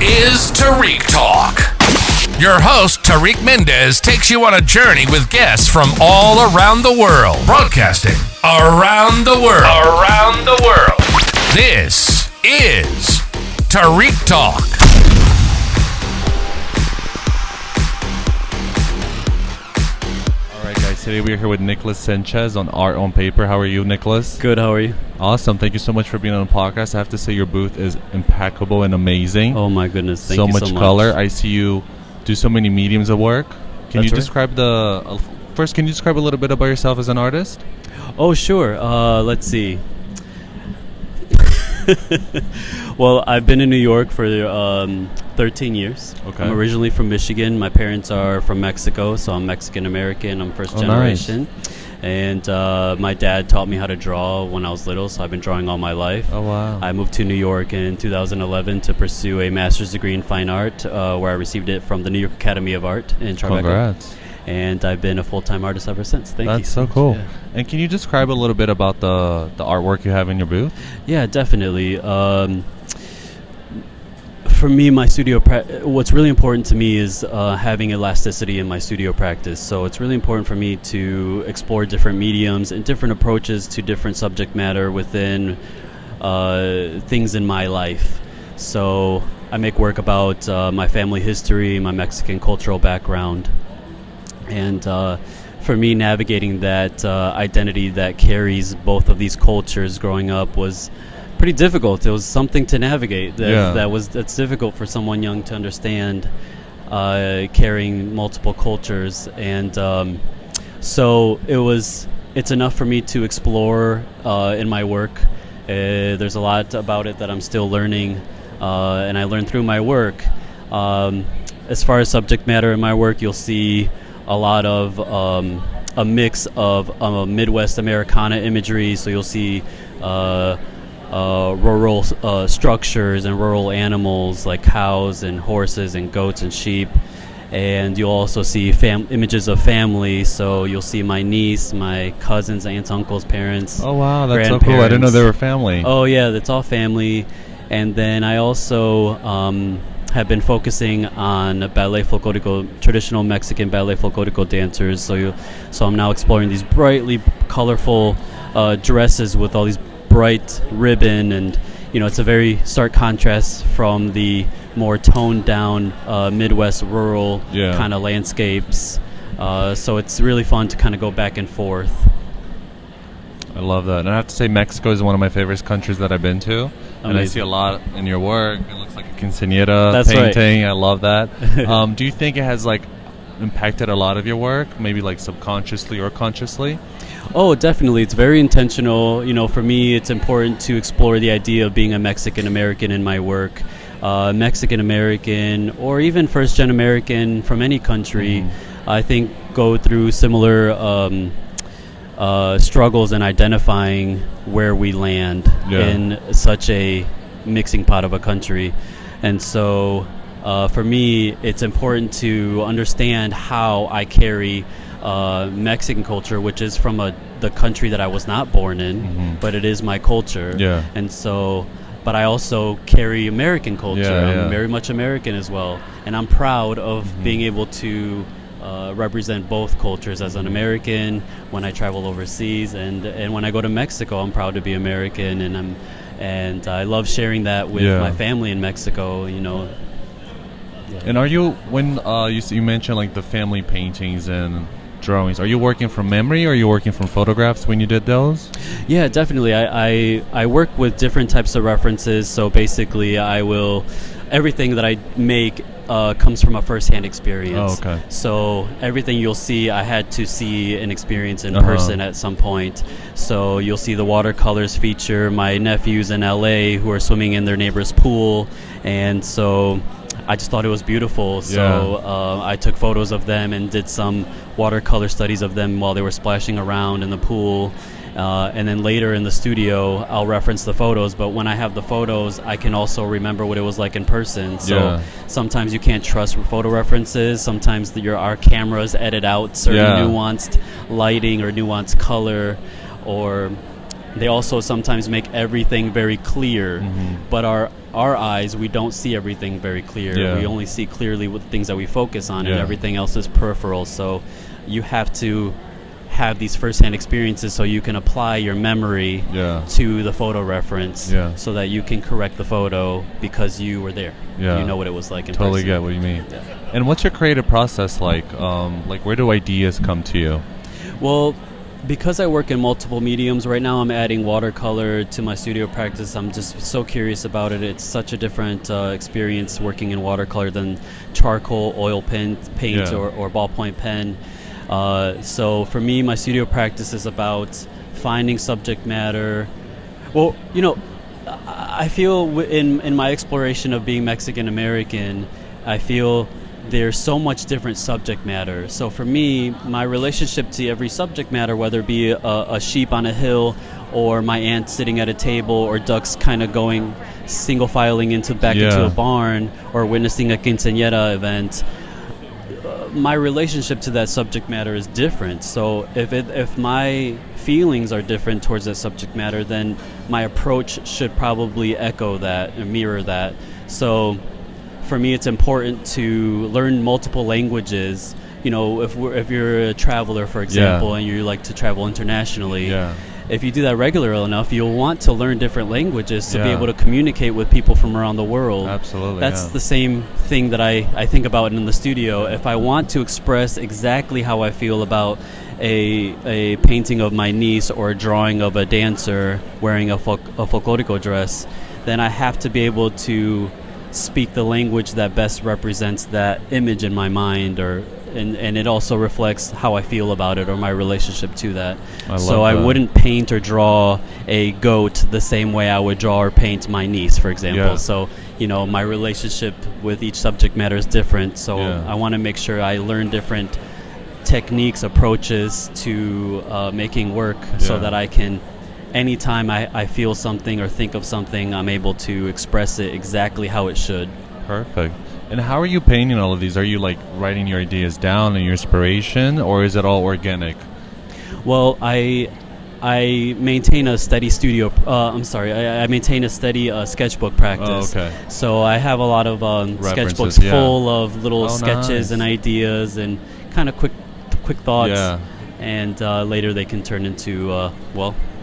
is Tarik Talk. Your host, Tarik Mendes, takes you on a journey with guests from all around the world. Broadcasting around the world. Around the world. This is Tarik Talk. All right, guys. Today we are here with Nicolas Sanchez on Art on Paper. How are you, Nicolas? Good. How are you? Awesome. Thank you so much for being on the podcast. I have to say your booth is impeccable and amazing. Oh my goodness! Thank you so much. So much color. I see you do so many mediums of work. Can you describe first? Can you describe a little bit about yourself as an artist? Oh sure. Let's see. Well, I've been in New York for 13 years. Okay. I'm originally from Michigan. My parents are from Mexico, so I'm Mexican American. I'm first generation. Nice. And my dad taught me how to draw when I was little, so I've been drawing all my life. Oh, wow. I moved to New York in 2011 to pursue a master's degree in fine art, where I received it from the New York Academy of Art in Tribeca. Congrats. And I've been a full-time artist ever since. Thank you. That's so cool. Yeah. And can you describe a little bit about the artwork you have in your booth? Yeah, definitely. For me, my studio what's really important to me is having elasticity in my studio practice. So it's really important for me to explore different mediums and different approaches to different subject matter within things in my life. So I make work about my family history, my Mexican cultural background. And for me, navigating that identity that carries both of these cultures growing up was pretty difficult. It was something to navigate. That's difficult for someone young to understand, carrying multiple cultures. And so it's enough for me to explore in my work. There's a lot about it that I'm still learning, and I learn through my work. As far as subject matter in my work, you'll see a lot of a mix of Midwest Americana imagery. So you'll see rural structures and rural animals like cows and horses and goats and sheep. And you'll also see images of family. So you'll see my niece, my cousins, aunts, uncles, parents. Oh, wow. That's so cool. I didn't know they were family. Oh, yeah. That's all family. And then I also have been focusing on ballet folklorico, traditional Mexican ballet folklorico dancers. So I'm now exploring these brightly colorful dresses with all these bright ribbon, and it's a very stark contrast from the more toned down Midwest rural kind of landscapes. So it's really fun to kind of go back and forth. I love that. And I have to say, Mexico is one of my favorite countries that I've been to. Amazing. And I see a lot in your work. It looks like a quinceañera painting. Right. I love that. Do you think it has impacted a lot of your work, maybe subconsciously or consciously? Oh, definitely. It's very intentional. For me, it's important to explore the idea of being a Mexican American in my work. Mexican American, or even first gen American from any country, I think go through similar struggles in identifying where we land in such a mixing pot of a country. And so for me, it's important to understand how I carry Mexican culture, which is from the country that I was not born in, but it is my culture. Yeah. And so, but I also carry American culture. I'm very much American as well. And I'm proud of being able to represent both cultures as an American when I travel overseas, and when I go to Mexico, I'm proud to be American, and I love sharing that with my family in Mexico. And are you, when you mentioned the family paintings and drawings, are you working from memory or are you working from photographs when you did those? Yeah, definitely. I work with different types of references. So basically, everything that I make comes from a first-hand experience. Oh, okay. So everything you'll see, I had to see and experience in person at some point. So you'll see the watercolors feature my nephews in LA who are swimming in their neighbor's pool, and so I just thought it was beautiful. So I took photos of them and did some watercolor studies of them while they were splashing around in the pool. And then later in the studio, I'll reference the photos. But when I have the photos, I can also remember what it was like in person. So sometimes you can't trust photo references. Sometimes our cameras edit out certain nuanced lighting or nuanced color, or they also sometimes make everything very clear. But our eyes, we don't see everything very clear. Yeah. We only see clearly with things that we focus on, and Yeah. everything else is peripheral. So you have to have these firsthand experiences so you can apply your memory to the photo reference, so that you can correct the photo because you were there. Yeah. You know what it was like in Totally person. get what you mean. Yeah. And what's your creative process like? Like, where do ideas come to you? Well, because I work in multiple mediums, right now I'm adding watercolor to my studio practice. I'm just so curious about it. It's such a different experience working in watercolor than charcoal, oil paint, or ballpoint pen. So for me, my studio practice is about finding subject matter. Well, you know, I feel in my exploration of being Mexican American, I feel there's so much different subject matter. So for me, my relationship to every subject matter, whether it be a sheep on a hill, or my aunt sitting at a table, or ducks kind of going single filing into a barn, or witnessing a quinceañera event, my relationship to that subject matter is different. So if my feelings are different towards that subject matter, then my approach should probably echo that and mirror that. So for me, it's important to learn multiple languages. You know, if you're a traveler, for example, and you like to travel internationally, if you do that regularly enough, you'll want to learn different languages to be able to communicate with people from around the world. Absolutely. That's the same thing that I think about in the studio. If I want to express exactly how I feel about a painting of my niece or a drawing of a dancer wearing a folklorico dress, then I have to be able to speak the language that best represents that image in my mind, and it also reflects how I feel about it or my relationship to that. I wouldn't paint or draw a goat the same way I would draw or paint my niece, for example. So, you know, my relationship with each subject matter is different. So I want to make sure I learn different techniques, approaches to making work, so that I can, anytime I feel something or think of something, I'm able to express it exactly how it should. Perfect. And how are you painting all of these? Are you like writing your ideas down and your inspiration, or is it all organic? Well, I maintain a steady studio. I maintain a steady sketchbook practice. Oh, okay. So I have a lot of sketchbooks full of little sketches and ideas and kind of quick thoughts. Yeah. And later they can turn into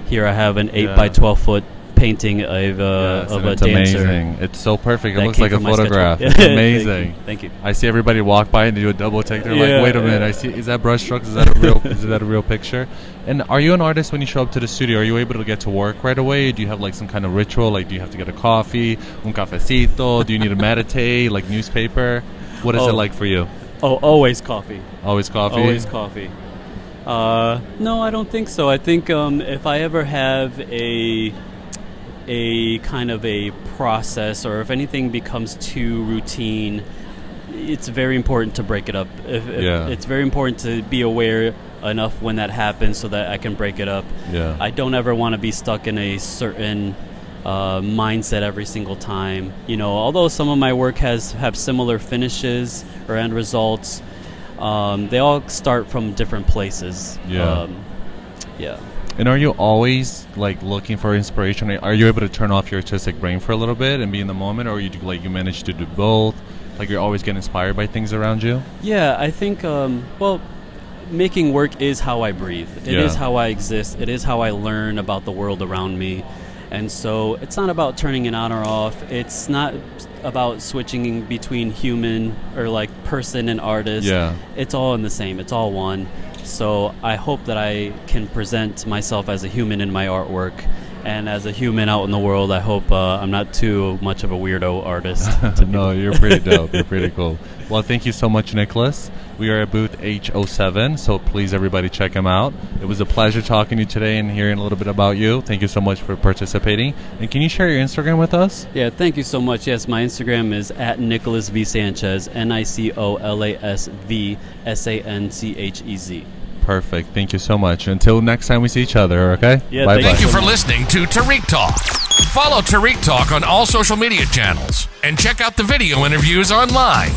here I have an 8 by 12 foot painting of a dancer. Amazing. It's so perfect. It looks like a photograph. It's amazing. Thank you. I see everybody walk by and they do a double take. They're like, wait a minute. I see. Is that brush strokes? Is that a real? Is that a real picture? And are you an artist when you show up to the studio? Are you able to get to work right away? Do you have like some kind of ritual? Like, do you have to get a coffee, un cafecito? Do you need to meditate? Like newspaper? What is it like for you? Oh, always coffee. Always coffee. Always coffee. No, I don't think so. I think if I ever have a kind of a process, or if anything becomes too routine, it's very important to break it up. It's very important to be aware enough when that happens so that I can break it up. Yeah. I don't ever want to be stuck in a certain mindset every single time. You know, although some of my work have similar finishes or end results, they all start from different places. Yeah. And are you always like looking for inspiration? Are you able to turn off your artistic brain for a little bit and be in the moment, or you manage to do both? Like you're always getting inspired by things around you? Yeah, I think making work is how I breathe. It is how I exist. It is how I learn about the world around me. And so it's not about turning it on or off. It's not about switching between human or like person and artist. Yeah. It's all in the same. It's all one. So I hope that I can present myself as a human in my artwork. And as a human out in the world, I hope I'm not too much of a weirdo artist. No, you're pretty dope. You're pretty cool. Well, thank you so much, Nicolas. We are at booth H07, so please, everybody, check him out. It was a pleasure talking to you today and hearing a little bit about you. Thank you so much for participating. And can you share your Instagram with us? Yeah, thank you so much. Yes, my Instagram is at Nicolas V. Sanchez, NicolasVSanchez. Perfect. Thank you so much. Until next time we see each other, okay? Yeah, bye-bye. Thank you for listening to Tarik Talk. Follow Tarik Talk on all social media channels and check out the video interviews online.